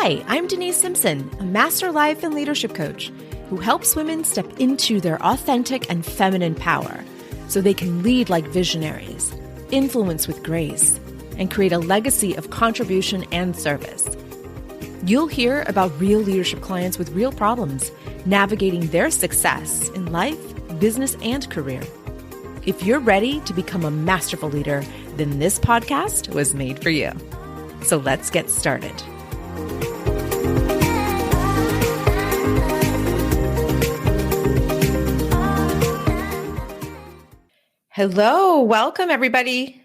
Hi, I'm Denise Simpson, a master life and leadership coach who helps women step into their authentic and feminine power so they can lead like visionaries, influence with grace, and create a legacy of contribution and service. You'll hear about real leadership clients with real problems, navigating their success in life, business, and career. If you're ready to become a masterful leader, then this podcast was made for you. So let's get started. Hello, welcome everybody.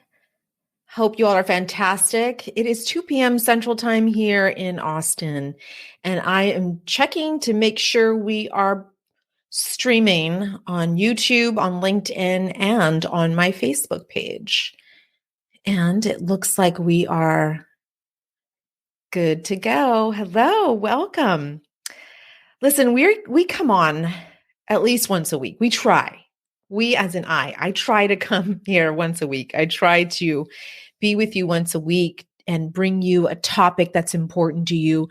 Hope you all are fantastic. It is 2 p.m. Central Time here in Austin, and I am checking to make sure we are streaming on YouTube, on LinkedIn, and on my Facebook page. And it looks like we are good to go. Hello, welcome. Listen, we come on at least once a week. We try. We as in I try to come here once a week. I try to be with you once a week and bring you a topic that's important to you,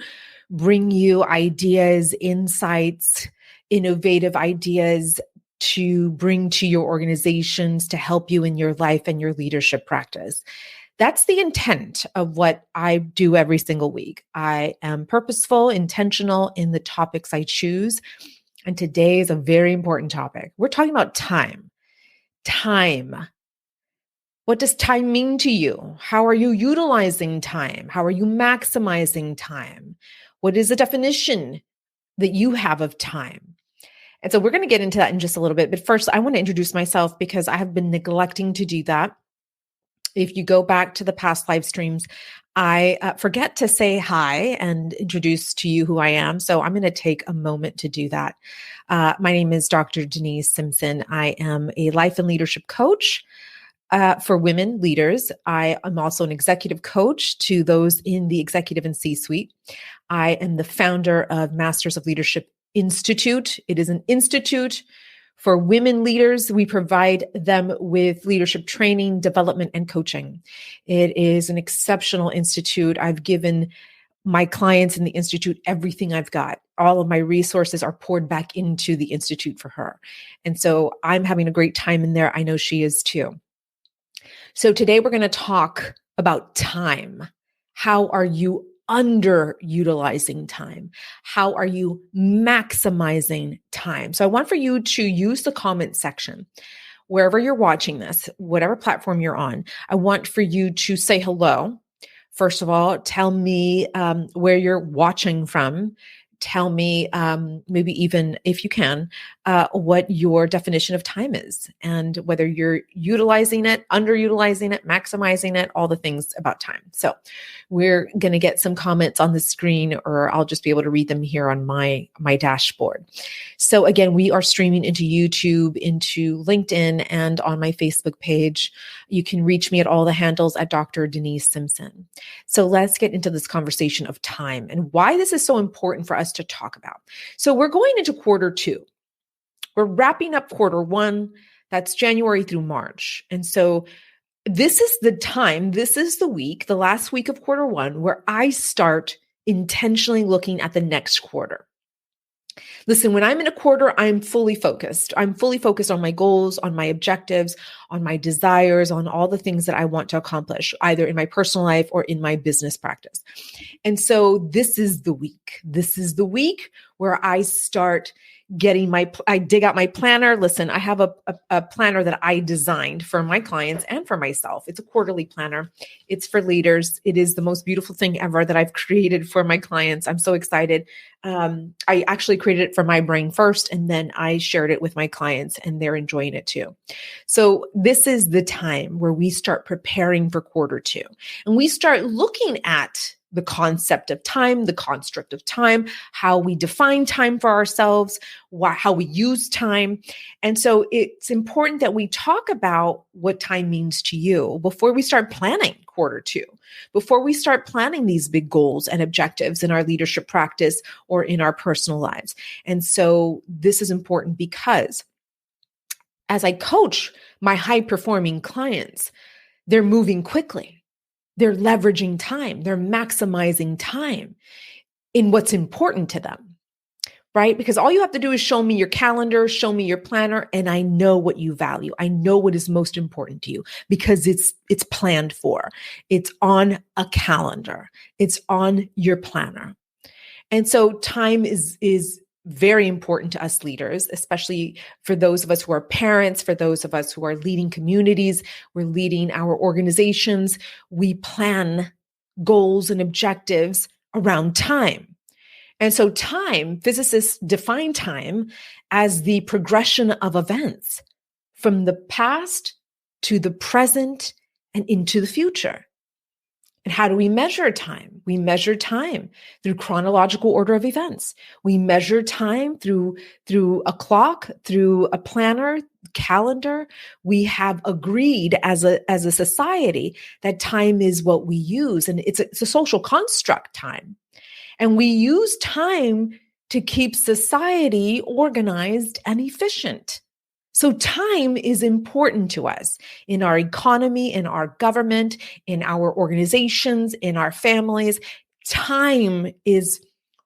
bring you ideas, insights, innovative ideas to bring to your organizations to help you in your life and your leadership practice. That's the intent of what I do every single week. I am purposeful, intentional in the topics I choose. And today is a very important topic. We're talking about time. Time. What does time mean to you? How are you utilizing time? How are you maximizing time? What is the definition that you have of time? And so we're going to get into that in just a little bit. But first, I want to introduce myself because I have been neglecting to do that. If you go back to the past live streams, I forget to say hi and introduce to you who I am. So I'm going to take a moment to do that. My name is Dr. Denise Simpson. I am a life and leadership coach for women leaders. I am also an executive coach to those in the executive and C-suite. I am the founder of Masters of Leadership Institute. It is an institute for women leaders. We provide them with leadership training, development, and coaching. It is an exceptional institute. I've given my clients in the institute everything I've got. All of my resources are poured back into the institute for her. And so I'm having a great time in there. I know she is too. So today we're going to talk about time. How are you underutilizing time? How are you maximizing time? So I want for you to use the comment section wherever you're watching this, whatever platform you're on. I want for you to say hello. First of all, tell me where you're watching from. Tell me, maybe even if you can, what your definition of time is and whether you're utilizing it, underutilizing it, maximizing it, all the things about time. So we're going to get some comments on the screen, or I'll just be able to read them here on my dashboard. So again, we are streaming into YouTube, into LinkedIn, and on my Facebook page. You can reach me at all the handles at Dr. Denise Simpson. So let's get into this conversation of time and why this is so important for us to talk about. So we're going into quarter two. We're wrapping up quarter one. That's January through March. And so this is the time, this is the week, the last week of quarter one, where I start intentionally looking at the next quarter. Listen, when I'm in a quarter, I'm fully focused. I'm fully focused on my goals, on my objectives, on my desires, on all the things that I want to accomplish, either in my personal life or in my business practice. And so this is the week. This is the week where I start getting I dig out my planner. Listen, I have a planner that I designed for my clients and for myself. It's a quarterly planner. It's for leaders. It is the most beautiful thing ever that I've created for my clients. I'm so excited. I actually created it for my brain first, and then I shared it with my clients, and they're enjoying it too. So this is the time where we start preparing for quarter two, and we start looking at the concept of time, the construct of time, how we define time for ourselves, how we use time. And so it's important that we talk about what time means to you before we start planning quarter two, before we start planning these big goals and objectives in our leadership practice or in our personal lives. And so this is important because as I coach my high-performing clients, they're moving quickly. They're leveraging time. They're maximizing time. in what's important to them, right? Because all you have to do is show me your calendar, show me your planner, and I know what you value. I know what is most important to you because it's planned for. It's on a calendar. It's on your planner. And so time is very important to us leaders, especially for those of us who are parents, for those of us who are leading communities, we're leading our organizations. We plan goals and objectives around time. And so time, physicists define time as the progression of events from the past to the present and into the future. And how do we measure time? We measure time through chronological order of events. We measure time through a clock, through a planner, calendar. We have agreed as a society that time is what we use, and it's a social construct, time. And we use time to keep society organized and efficient. So time is important to us in our economy, in our government, in our organizations, in our families. Time is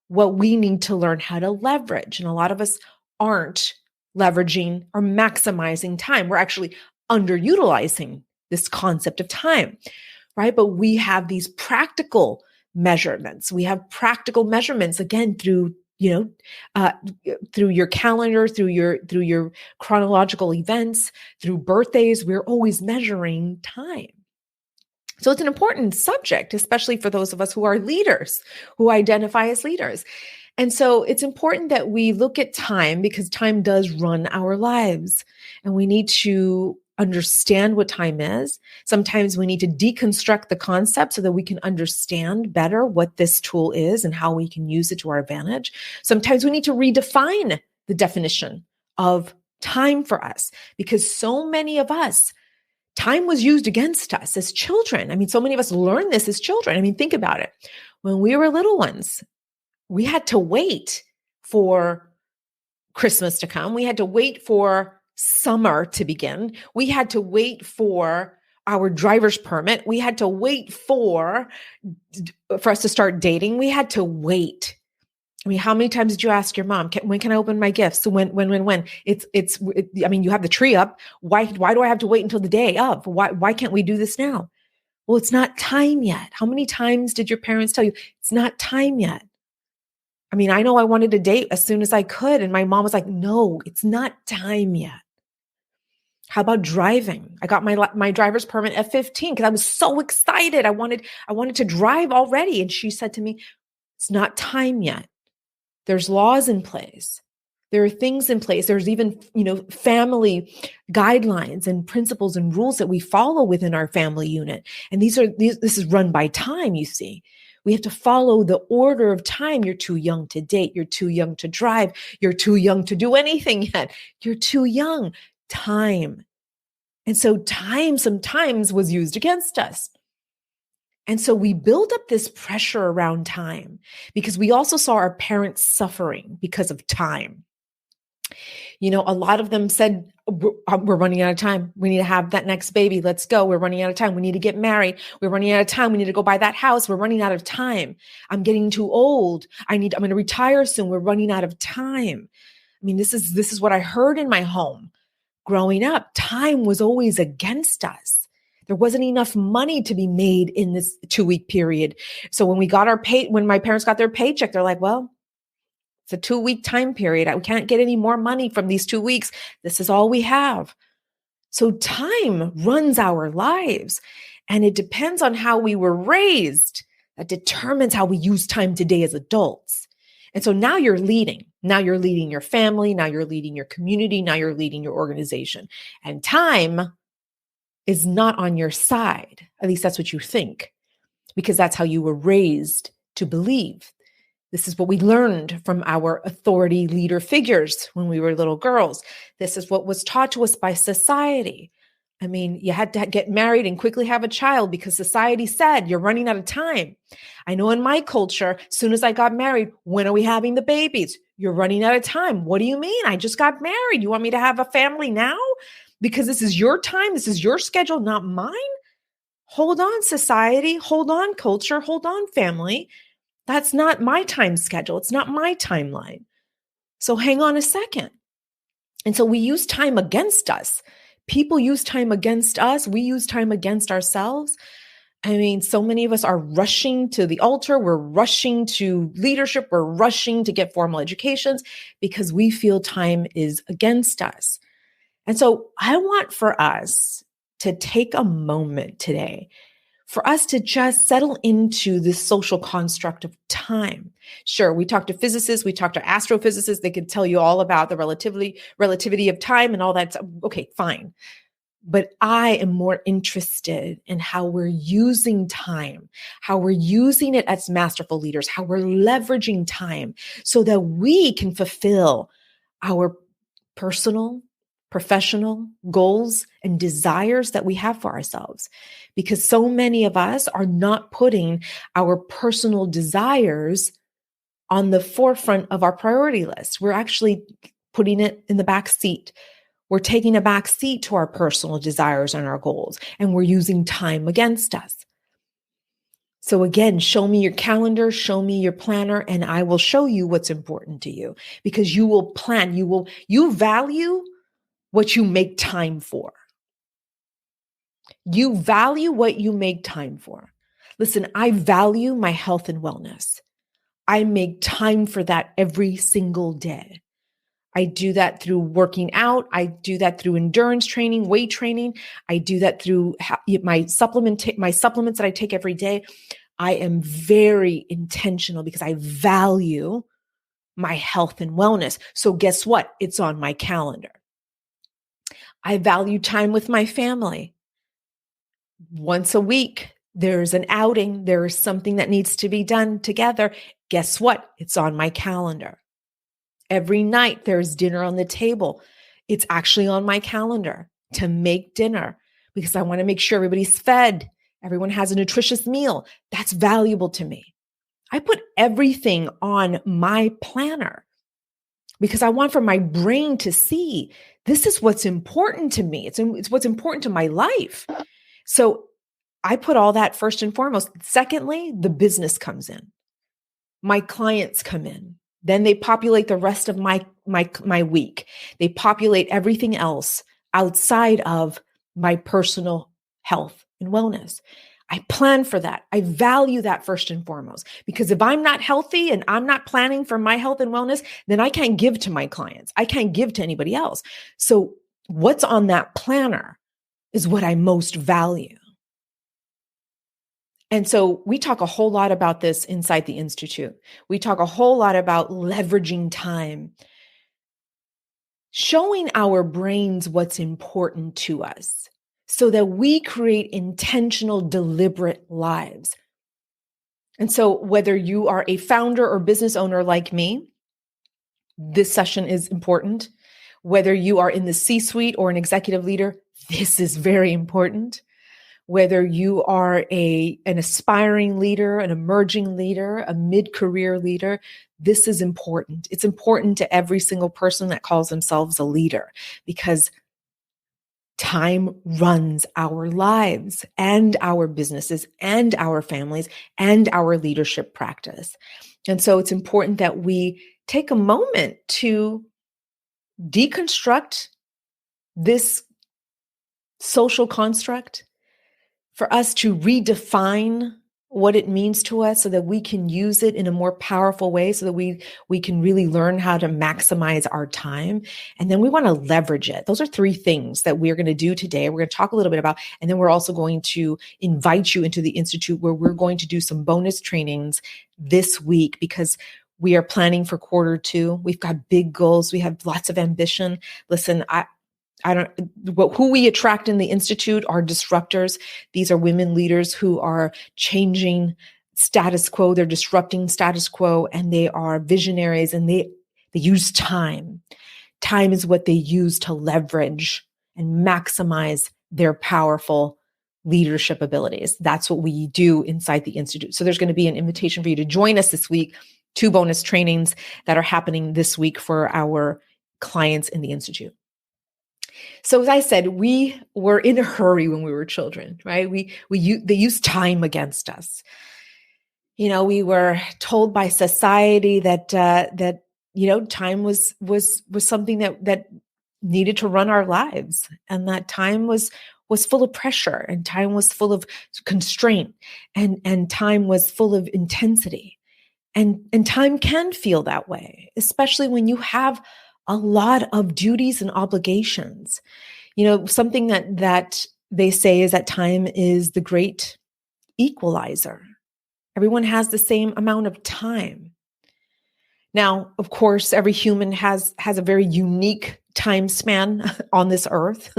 what we need to learn how to leverage. And a lot of us aren't leveraging or maximizing time. We're actually underutilizing this concept of time, right? But we have these practical measurements. We have practical measurements, again, through through your calendar, through your chronological events, through birthdays. We're always measuring time. So it's an important subject, especially for those of us who are leaders, who identify as leaders. And so it's important that we look at time because time does run our lives, and we need to understand what time is. Sometimes we need to deconstruct the concept so that we can understand better what this tool is and how we can use it to our advantage. Sometimes we need to redefine the definition of time for us because so many of us, time was used against us as children. I mean, so many of us learned this as children. I mean, think about it. When we were little ones, we had to wait for Christmas to come. We had to wait for summer to begin. We had to wait for our driver's permit. We had to wait for us to start dating. We had to wait. I mean, how many times did you ask your mom, when can I open my gifts? So when? I mean, you have the tree up. Why do I have to wait until the day of? Why can't we do this now? Well, it's not time yet. How many times did your parents tell you it's not time yet? I mean, I know I wanted to date as soon as I could. And my mom was like, no, it's not time yet. How about driving? I got my driver's permit at 15 because I was so excited. I wanted to drive already. And she said to me, it's not time yet. There's laws in place. There are things in place. There's even, family guidelines and principles and rules that we follow within our family unit. And this is run by time, you see. We have to follow the order of time. You're too young to date. You're too young to drive. You're too young to do anything yet. You're too young. Time. And so time sometimes was used against us. And so we build up this pressure around time because we also saw our parents suffering because of time. A lot of them said, we're running out of time. We need to have that next baby. Let's go. We're running out of time. We need to get married. We're running out of time. We need to go buy that house. We're running out of time. I'm getting too old. I'm going to retire soon. We're running out of time. I mean, this is what I heard in my home growing up. Time was always against us. There wasn't enough money to be made in this 2-week period. So when when my parents got their paycheck, they're like, well, it's a 2-week time period. We can't get any more money from these 2 weeks. This is all we have. So time runs our lives, and it depends on how we were raised. That determines how we use time today as adults. And so now you're leading. Now you're leading your family. Now you're leading your community. Now you're leading your organization. And time is not on your side. At least that's what you think, because that's how you were raised to believe. This is what we learned from our authority leader figures when we were little girls. This is what was taught to us by society. I mean, you had to get married and quickly have a child because society said you're running out of time. I know in my culture, as soon as I got married, when are we having the babies? You're running out of time. What do you mean? I just got married. You want me to have a family now? Because this is your time. This is your schedule, not mine. Hold on, society. Hold on, culture. Hold on, family. That's not my time schedule. It's not my timeline. So hang on a second. And so we use time against us. People use time against us. We use time against ourselves. I mean, so many of us are rushing to the altar. We're rushing to leadership. We're rushing to get formal educations because we feel time is against us. And so I want for us to take a moment today for us to just settle into this social construct of time. Sure, we talk to physicists, we talk to astrophysicists, they could tell you all about the relativity of time and all that. Okay, fine. But I am more interested in how we're using time, how we're using it as masterful leaders, how we're leveraging time so that we can fulfill our personal, professional goals and desires that we have for ourselves. Because so many of us are not putting our personal desires on the forefront of our priority list. We're actually putting it in the back seat. We're taking a back seat to our personal desires and our goals, and we're using time against us. So again, show me your calendar, show me your planner, and I will show you what's important to you because you will plan, you value what you make time for. You value what you make time for. Listen, I value my health and wellness. I make time for that every single day. I do that through working out. I do that through endurance training, weight training. I do that through my supplements that I take every day. I am very intentional because I value my health and wellness. So guess what? It's on my calendar. I value time with my family. Once a week, there's an outing. There is something that needs to be done together. Guess what? It's on my calendar. Every night there's dinner on the table. It's actually on my calendar to make dinner because I want to make sure everybody's fed. Everyone has a nutritious meal. That's valuable to me. I put everything on my planner because I want for my brain to see this is what's important to me. It's what's important to my life. So I put all that first and foremost. Secondly, the business comes in. My clients come in. Then they populate the rest of my week. They populate everything else outside of my personal health and wellness. I plan for that. I value that first and foremost, because if I'm not healthy and I'm not planning for my health and wellness, then I can't give to my clients. I can't give to anybody else. So what's on that planner is what I most value. And so we talk a whole lot about this inside the Institute. We talk a whole lot about leveraging time, showing our brains what's important to us so that we create intentional, deliberate lives. And so whether you are a founder or business owner like me, this session is important. Whether you are in the C-suite or an executive leader, this is very important. Whether you are an aspiring leader, an emerging leader, a mid-career leader, this is important. It's important to every single person that calls themselves a leader because time runs our lives and our businesses and our families and our leadership practice. And so it's important that we take a moment to deconstruct this social construct, for us to redefine what it means to us so that we can use it in a more powerful way so that we can really learn how to maximize our time. And then we want to leverage it. Those are three things that we're going to do today. We're going to talk a little bit about, and then we're also going to invite you into the Institute where we're going to do some bonus trainings this week because we are planning for Q2. We've got big goals. We have lots of ambition. Listen, who we attract in the Institute are disruptors. These are women leaders who are changing status quo. They're disrupting status quo, and they are visionaries, and they use time. Time is what they use to leverage and maximize their powerful leadership abilities. That's what we do inside the Institute. So there's going to be an invitation for you to join us this week. 2 bonus trainings that are happening this week for our clients in the Institute. So as I said, we were in a hurry when we were children, right? They used time against us. We were told by society that time was something that needed to run our lives, and that time was full of pressure, and time was full of constraint, and time was full of intensity. And time can feel that way, especially when you have a lot of duties and obligations. Something that they say is that time is the great equalizer. Everyone has the same amount of time. Now, of course, every human has a very unique time span on this earth.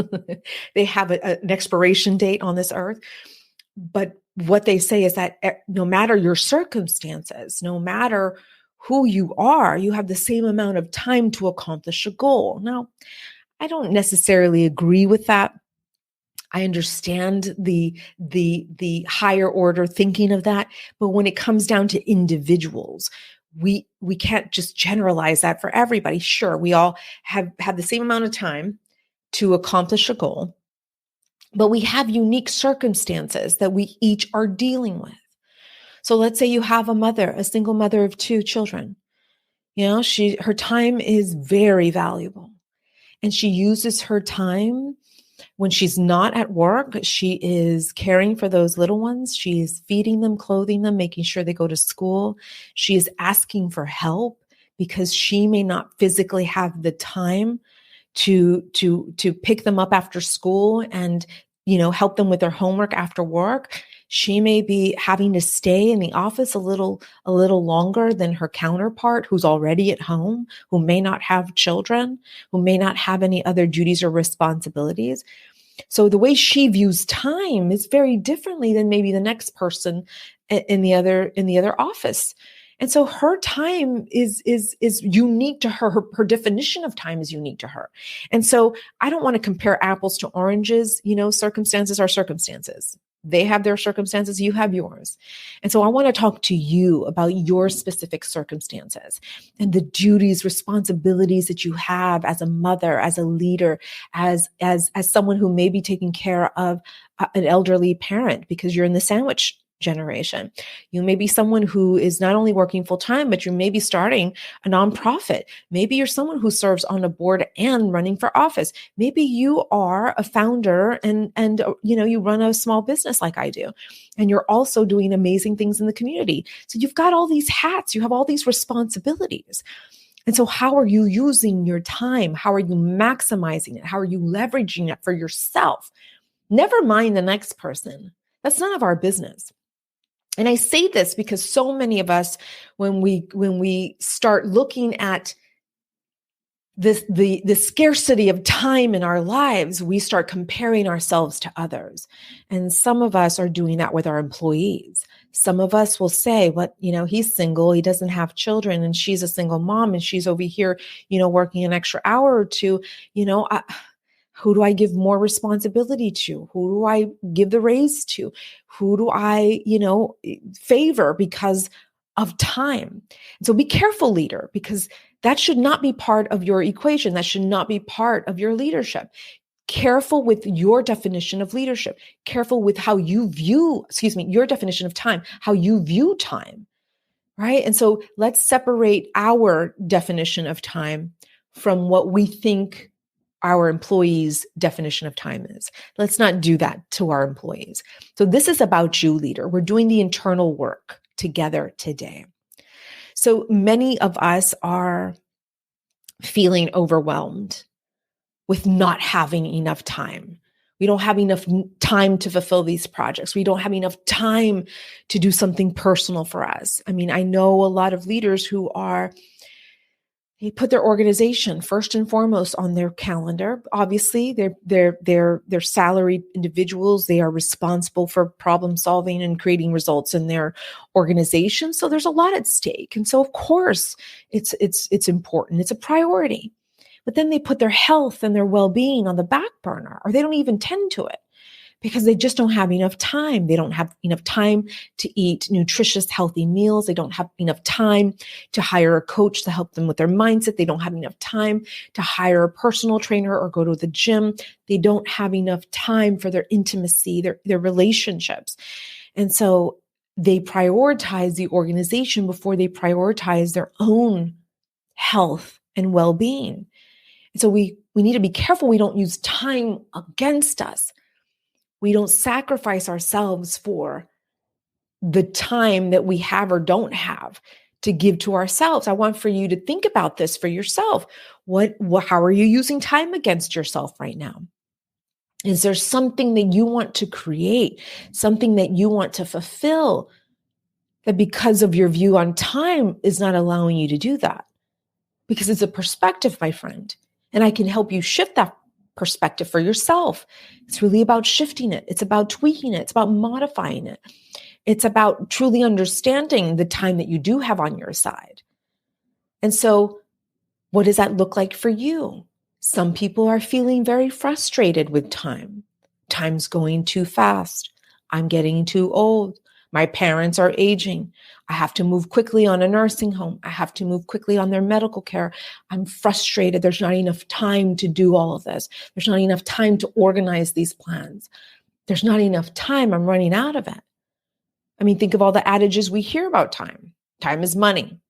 They have an expiration date on this earth. But what they say is that no matter your circumstances, no matter who you are, you have the same amount of time to accomplish a goal. Now, I don't necessarily agree with that. I understand the higher order thinking of that, but when it comes down to individuals, we can't just generalize that for everybody. Sure, we all have the same amount of time to accomplish a goal, but we have unique circumstances that we each are dealing with. So let's say you have a single mother of 2 children. Her time is very valuable, and she uses her time. When she's not at work, she is caring for those little ones. She is feeding them, clothing them, making sure they go to school. She is asking for help because she may not physically have the time to pick them up after school and help them with their homework after work. She may be having to stay in the office a little longer than her counterpart who's already at home, who may not have children, who may not have any other duties or responsibilities. So the way she views time is very differently than maybe the next person in the other office. And so her time is unique to her. Her definition of time is unique to her. And so I don't want to compare apples to oranges. Circumstances are circumstances. They have their circumstances, you have yours. And so I want to talk to you about your specific circumstances and the duties, responsibilities that you have as a mother, as a leader, as someone who may be taking care of an elderly parent because you're in the sandwich generation. You may be someone who is not only working full time, but you may be starting a nonprofit. Maybe you're someone who serves on a board and running for office. Maybe you are a founder and you run a small business like I do, and you're also doing amazing things in the community. So you've got all these hats, you have all these responsibilities. And so how are you using your time? How are you maximizing it? How are you leveraging it for yourself? Never mind the next person. That's none of our business. And I say this because so many of us, when we start looking at the scarcity of time in our lives, we start comparing ourselves to others. And some of us are doing that with our employees. Some of us will say, he's single, he doesn't have children, and she's a single mom, and she's over here, working an extra hour or two, who do I give more responsibility to? Who do I give the raise to? Who do I, favor because of time? And so be careful, leader, because that should not be part of your equation. That should not be part of your leadership. Careful with your definition of leadership. Careful with how you view, your definition of time, how you view time, right? And so let's separate our definition of time from what we think our employees' definition of time is. Let's not do that to our employees. So this is about you, leader. We're doing the internal work together today. So many of us are feeling overwhelmed with not having enough time. We don't have enough time to fulfill these projects. We don't have enough time to do something personal for us. I mean, I know a lot of leaders who they put their organization first and foremost on their calendar. Obviously, they're salaried individuals. They are responsible for problem solving and creating results in their organization. So there's a lot at stake. And so of course it's important. It's a priority. But then they put their health and their well-being on the back burner, or they don't even tend to it because they just don't have enough time. They don't have enough time to eat nutritious, healthy meals. They don't have enough time to hire a coach to help them with their mindset. They don't have enough time to hire a personal trainer or go to the gym. They don't have enough time for their intimacy, their relationships. And so they prioritize the organization before they prioritize their own health and well-being. And so we need to be careful we don't use time against us. We don't sacrifice ourselves for the time that we have or don't have to give to ourselves. I want for you to think about this for yourself. How are you using time against yourself right now? Is there something that you want to create, something that you want to fulfill that because of your view on time is not allowing you to do that? Because it's a perspective, my friend, and I can help you shift that perspective for yourself. It's really about shifting it. It's about tweaking it. It's about modifying it. It's about truly understanding the time that you do have on your side. And so what does that look like for you? Some people are feeling very frustrated with time. Time's going too fast. I'm getting too old. My parents are aging. I have to move quickly on a nursing home. I have to move quickly on their medical care. I'm frustrated. There's not enough time to do all of this. There's not enough time to organize these plans. There's not enough time. I'm running out of it. I mean, think of all the adages we hear about time. Time is money.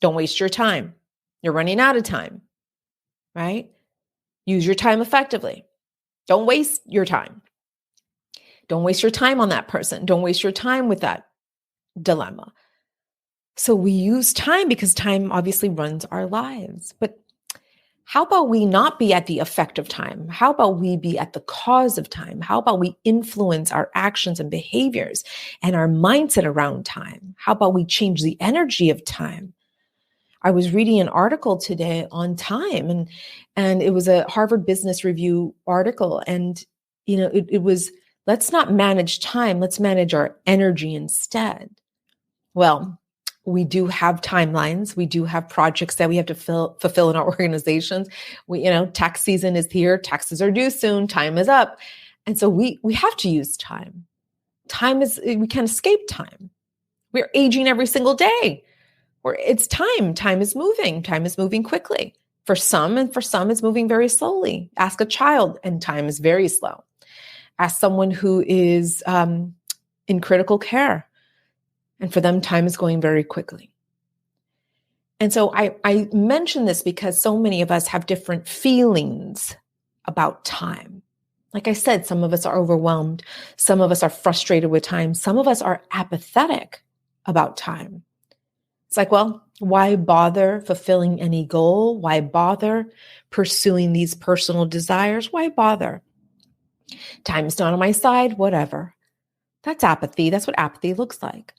Don't waste your time. You're running out of time, right? Use your time effectively. Don't waste your time. Don't waste your time on that person. Don't waste your time with that dilemma. So we use time because time obviously runs our lives. But how about we not be at the effect of time? How about we be at the cause of time? How about we influence our actions and behaviors and our mindset around time? How about we change the energy of time? I was reading an article today on time, and it was a Harvard Business Review article. And, it was, let's not manage time, let's manage our energy instead. Well, we do have timelines. We do have projects that we have to fulfill in our organizations. Tax season is here. Taxes are due soon. Time is up. And so we have to use time. We can't escape time. We're aging every single day. It's time. Time is moving. Time is moving quickly. For some it's moving very slowly. Ask a child and time is very slow. Ask someone who is in critical care. And for them, time is going very quickly. And so I mention this because so many of us have different feelings about time. Like I said, some of us are overwhelmed. Some of us are frustrated with time. Some of us are apathetic about time. It's like, well, why bother fulfilling any goal? Why bother pursuing these personal desires? Why bother? Time's not on my side, whatever. That's apathy. That's what apathy looks like.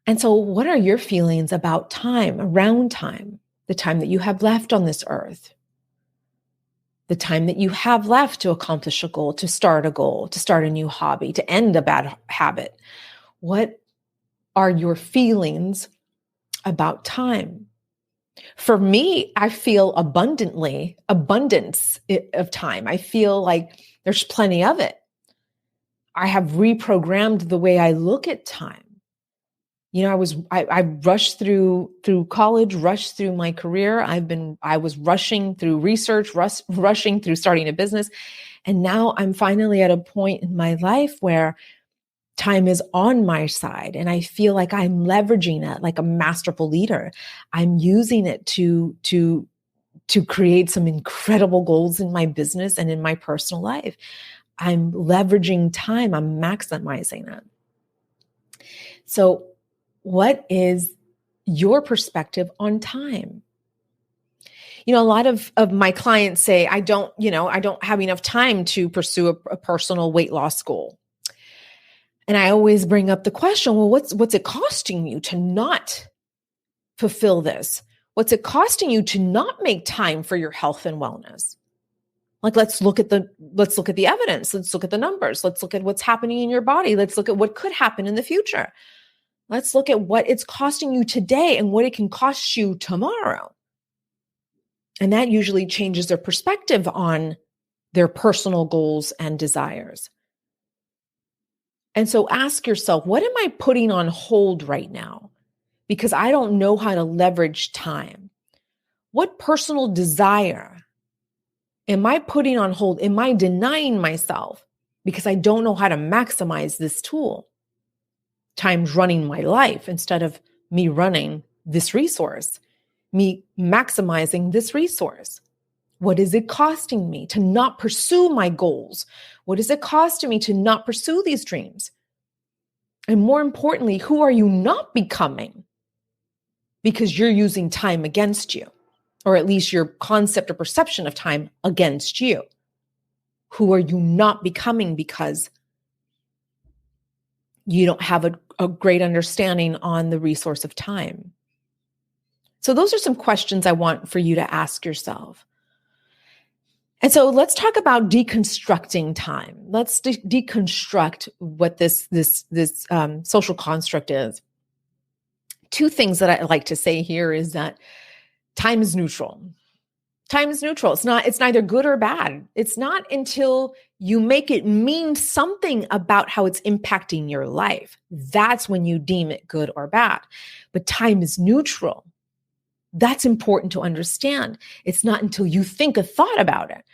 And so what are your feelings about time, around time, the time that you have left on this earth, the time that you have left to accomplish a goal, to start a new hobby, to end a bad habit? What are your feelings about time? For me, I feel abundance of time. I feel like there's plenty of it. I have reprogrammed the way I look at time. I rushed through college, rushed through my career. I was rushing through research, rushing through starting a business. And now I'm finally at a point in my life where time is on my side, and I feel like I'm leveraging it like a masterful leader. I'm using it to create some incredible goals in my business and in my personal life. I'm leveraging time. I'm maximizing it. So what is your perspective on time? A lot of my clients say, I don't have enough time to pursue a personal weight loss goal. And I always bring up the question, well, what's it costing you to not fulfill this? What's it costing you to not make time for your health and wellness? Like, let's look at the evidence. Let's look at the numbers. Let's look at what's happening in your body. Let's look at what could happen in the future. Let's look at what it's costing you today and what it can cost you tomorrow. And that usually changes their perspective on their personal goals and desires. And so ask yourself, what am I putting on hold right now? Because I don't know how to leverage time. What personal desire am I putting on hold? Am I denying myself because I don't know how to maximize this tool? Time's running my life instead of me running this resource, me maximizing this resource. What is it costing me to not pursue my goals? What is it costing me to not pursue these dreams? And more importantly, who are you not becoming? Because you're using time against you, or at least your concept or perception of time against you. Who are you not becoming because you don't have a great understanding on the resource of time? So those are some questions I want for you to ask yourself. And so let's talk about deconstructing time. Let's deconstruct what this social construct is. Two things that I like to say here is that time is neutral. Time is neutral. It's neither good or bad. It's not until you make it mean something about how it's impacting your life. That's when you deem it good or bad. But time is neutral. That's important to understand. It's not until you think a thought about it.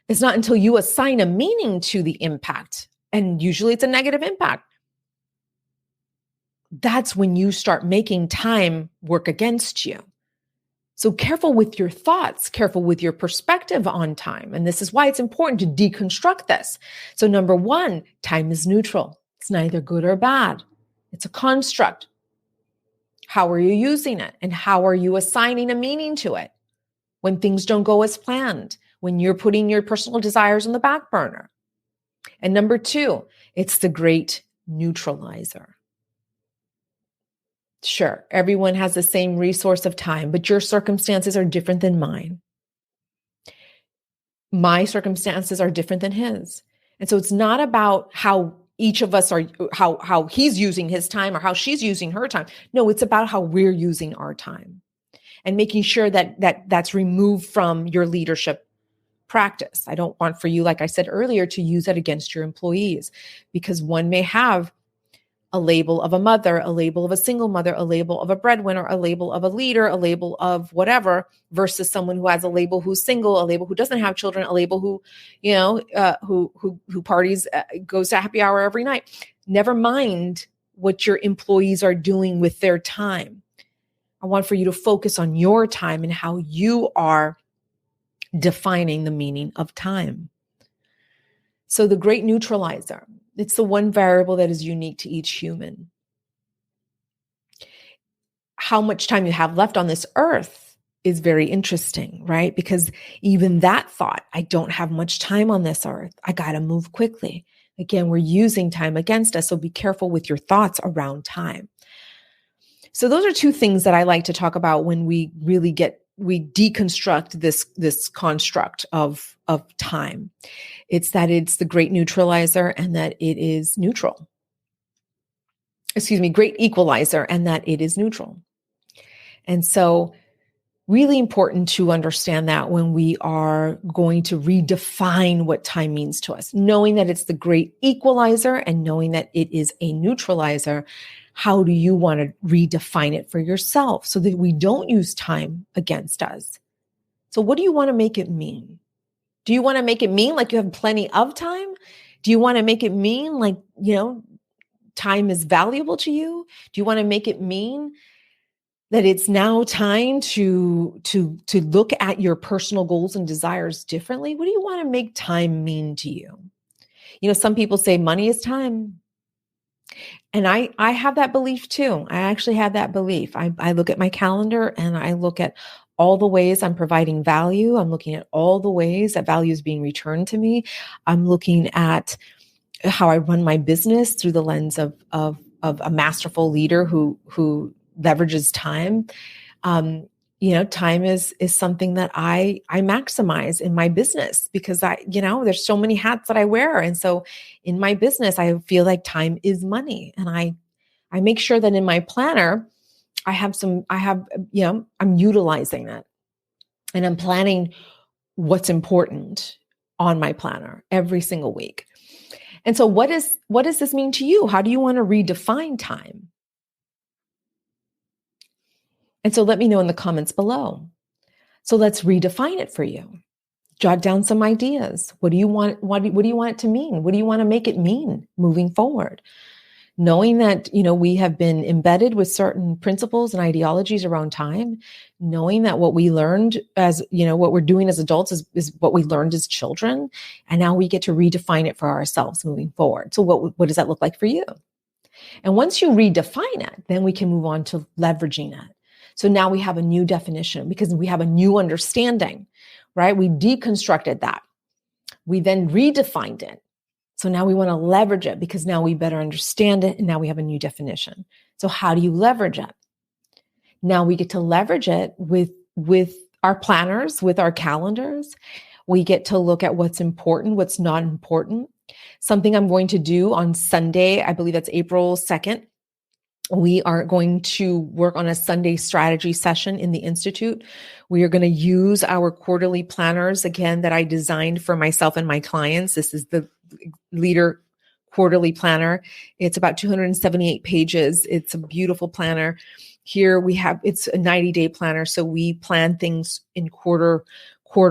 It's not until you assign a meaning to the impact, and usually it's a negative impact. That's when you start making time work against you. So careful with your thoughts, careful with your perspective on time. And this is why it's important to deconstruct this. So number one, time is neutral. It's neither good or bad. It's a construct. How are you using it? And how are you assigning a meaning to it? When things don't go as planned, when you're putting your personal desires on the back burner. And number two, it's the great neutralizer. Sure, everyone has the same resource of time, but your circumstances are different than mine. My circumstances are different than his. And so it's not about how each of us are, how he's using his time or how she's using her time. No, it's about how we're using our time and making sure that's removed from your leadership practice. I don't want for you, like I said earlier, to use that against your employees, because one may have a label of a mother, a label of a single mother, a label of a breadwinner, a label of a leader, a label of whatever, versus someone who has a label who's single, a label who doesn't have children, a label who, who parties, goes to happy hour every night. Never mind what your employees are doing with their time. I want for you to focus on your time and how you are defining the meaning of time. So the great neutralizer, it's the one variable that is unique to each human. How much time you have left on this earth is very interesting, right? Because even that thought, I don't have much time on this earth. I got to move quickly. Again, we're using time against us. So be careful with your thoughts around time. So those are two things that I like to talk about when we really deconstruct this construct of time. It's that it's the great neutralizer and that it is neutral. Great equalizer and that it is neutral. And so really important to understand that when we are going to redefine what time means to us, knowing that it's the great equalizer and knowing that it is a neutralizer. How do you want to redefine it for yourself so that we don't use time against us? So what do you want to make it mean? Do you want to make it mean like you have plenty of time? Do you want to make it mean like, time is valuable to you? Do you want to make it mean that it's now time to look at your personal goals and desires differently? What do you want to make time mean to you? Some people say money is time. And I have that belief too. I actually have that belief. I look at my calendar and I look at all the ways I'm providing value. I'm looking at all the ways that value is being returned to me. I'm looking at how I run my business through the lens of a masterful leader who leverages time. Time is something that I maximize in my business because there's so many hats that I wear. And so in my business, I feel like time is money. And I make sure that in my planner, I'm utilizing it and I'm planning what's important on my planner every single week. And so what does this mean to you? How do you want to redefine time? And so let me know in the comments below. So let's redefine it for you. Jot down some ideas. What do you want? What do you want it to mean? What do you want to make it mean moving forward? knowing that, we have been embedded with certain principles and ideologies around time, knowing that what we learned as, what we're doing as adults is what we learned as children. And now we get to redefine it for ourselves moving forward. So what does that look like for you? And once you redefine it, then we can move on to leveraging it. So now we have a new definition because we have a new understanding, right? We deconstructed that. We then redefined it. So now we want to leverage it because now we better understand it. And now we have a new definition. So how do you leverage it? Now we get to leverage it with our planners, with our calendars. We get to look at what's important, what's not important. Something I'm going to do on Sunday, I believe that's April 2nd. We are going to work on a Sunday strategy session in the Institute. We are going to use our quarterly planners, again, that I designed for myself and my clients. This is the Leader Quarterly Planner. It's about 278 pages. It's a beautiful planner. Here it's a 90-day planner. So we plan things in quarter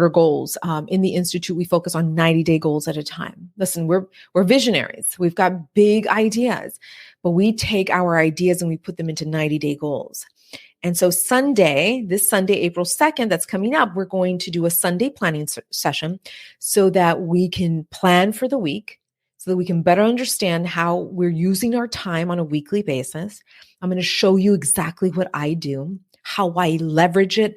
goals. In the Institute, we focus on 90-day goals at a time. Listen, we're visionaries. We've got big ideas, but we take our ideas and we put them into 90-day goals. And so this Sunday, April 2nd, that's coming up, we're going to do a Sunday planning session so that we can plan for the week, so that we can better understand how we're using our time on a weekly basis. I'm going to show you exactly what I do, how I leverage it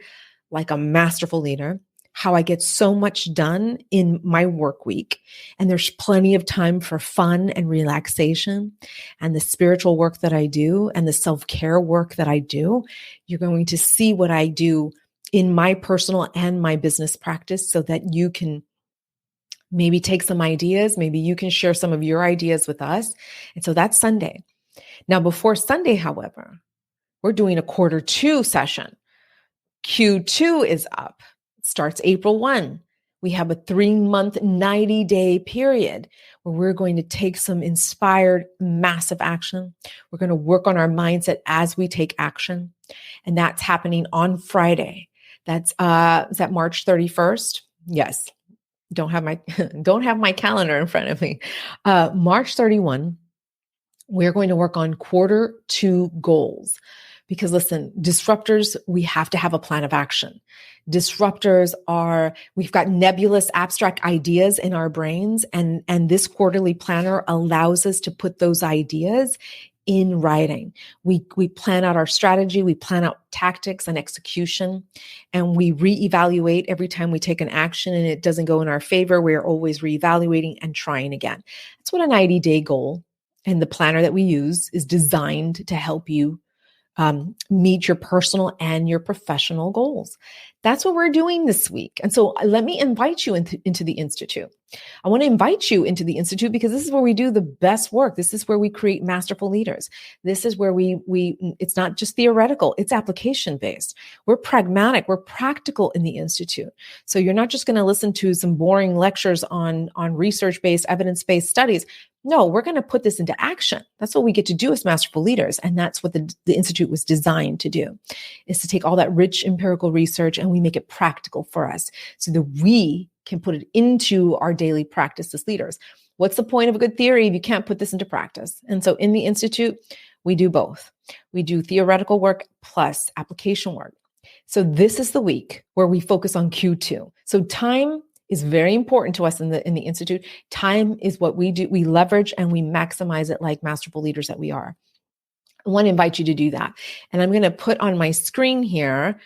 like a masterful leader, how I get so much done in my work week. And there's plenty of time for fun and relaxation and the spiritual work that I do and the self-care work that I do. You're going to see what I do in my personal and my business practice so that you can maybe take some ideas. Maybe you can share some of your ideas with us. And so that's Sunday. Now, before Sunday, however, we're doing a quarter 2 session. Q2 is up. It starts April 1. We have a 3-month, 90-day period where we're going to take some inspired, massive action. We're going to work on our mindset as we take action. And that's happening on Friday. That's, is that March 31st? Yes. Don't have my calendar in front of me. March 31, we're going to work on quarter 2 goals. Because listen, disruptors, we have to have a plan of action. We've got nebulous abstract ideas in our brains, and this quarterly planner allows us to put those ideas in writing. We plan out our strategy, we plan out tactics and execution, and we reevaluate every time we take an action and it doesn't go in our favor. We're always reevaluating and trying again. That's what a 90-day goal and the planner that we use is designed to help you meet your personal and your professional goals. That's what we're doing this week. And so let me invite you into the Institute. I want to invite you into the Institute because this is where we do the best work. This is where we create masterful leaders. This is where it's not just theoretical, it's application based. We're pragmatic, we're practical in the Institute. So you're not just going to listen to some boring lectures on research-based, evidence-based studies. No, we're going to put this into action. That's what we get to do as masterful leaders. And that's what the Institute was designed to do, is to take all that rich empirical research and we make it practical for us so that we can put it into our daily practice as leaders. What's the point of a good theory if you can't put this into practice? And so in the Institute, we do both. We do theoretical work plus application work. So this is the week where we focus on Q2. So time is very important to us in the Institute. Time is what we do. We leverage and we maximize it like masterful leaders that we are. I want to invite you to do that. And I'm going to put on my screen here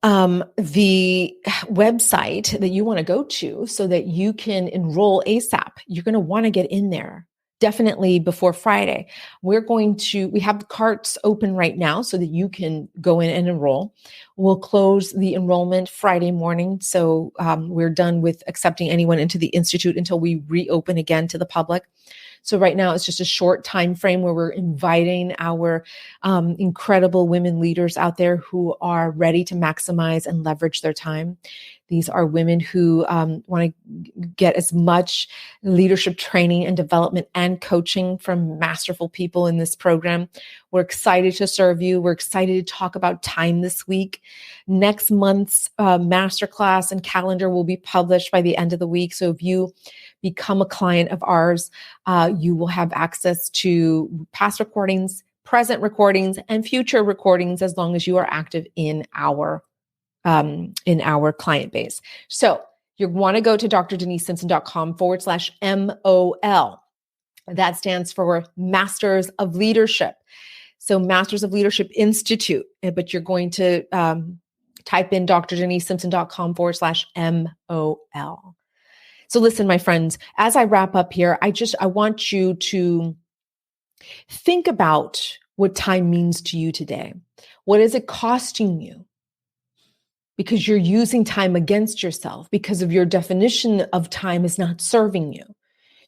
the website that you want to go to so that you can enroll ASAP. You're going to want to get in there definitely before Friday. We have the carts open right now so that you can go in and enroll. We'll close the enrollment Friday morning. So we're done with accepting anyone into the Institute until we reopen again to the public. So right now it's just a short time frame where we're inviting our incredible women leaders out there who are ready to maximize and leverage their time. These are women who want to get as much leadership training and development and coaching from masterful people in this program. We're excited to serve you. We're excited to talk about time this week. Next month's masterclass and calendar will be published by the end of the week. So if you become a client of ours, you will have access to past recordings, present recordings, and future recordings as long as you are active in our client base. So you want to go to drdenisesimpson.com/MOL. That stands for Masters of Leadership. So Masters of Leadership Institute, but you're going to type in drdenisesimpson.com/MOL. So listen, my friends, as I wrap up here, I want you to think about what time means to you today. What is it costing you? Because you're using time against yourself, because of your definition of time is not serving you.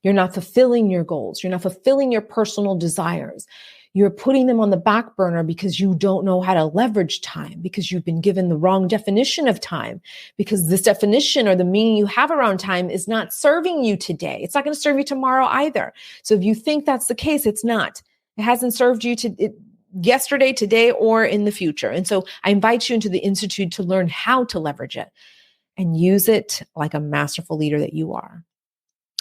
You're not fulfilling your goals. You're not fulfilling your personal desires. You're putting them on the back burner because you don't know how to leverage time, because you've been given the wrong definition of time, because this definition or the meaning you have around time is not serving you today. It's not going to serve you tomorrow either. So if you think that's the case, it's not. It hasn't served you yesterday, today, or in the future. And so I invite you into the Institute to learn how to leverage it and use it like a masterful leader that you are.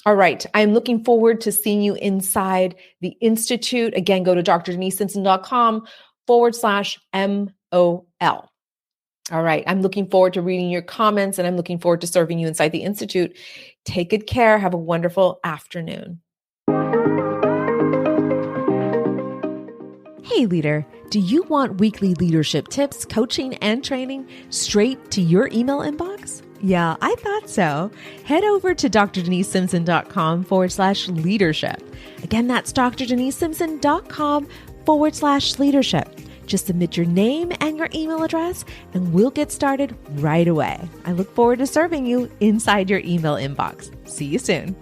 All right. I'm looking forward to seeing you inside the Institute. Again, go to drdenisesimpson.com/MOL. All right. I'm looking forward to reading your comments, and I'm looking forward to serving you inside the Institute. Take good care. Have a wonderful afternoon. Hey leader, do you want weekly leadership tips, coaching, and training straight to your email inbox? Yeah, I thought so. Head over to drdenisesimpson.com/leadership. Again, that's drdenisesimpson.com/leadership. Just submit your name and your email address, and we'll get started right away. I look forward to serving you inside your email inbox. See you soon.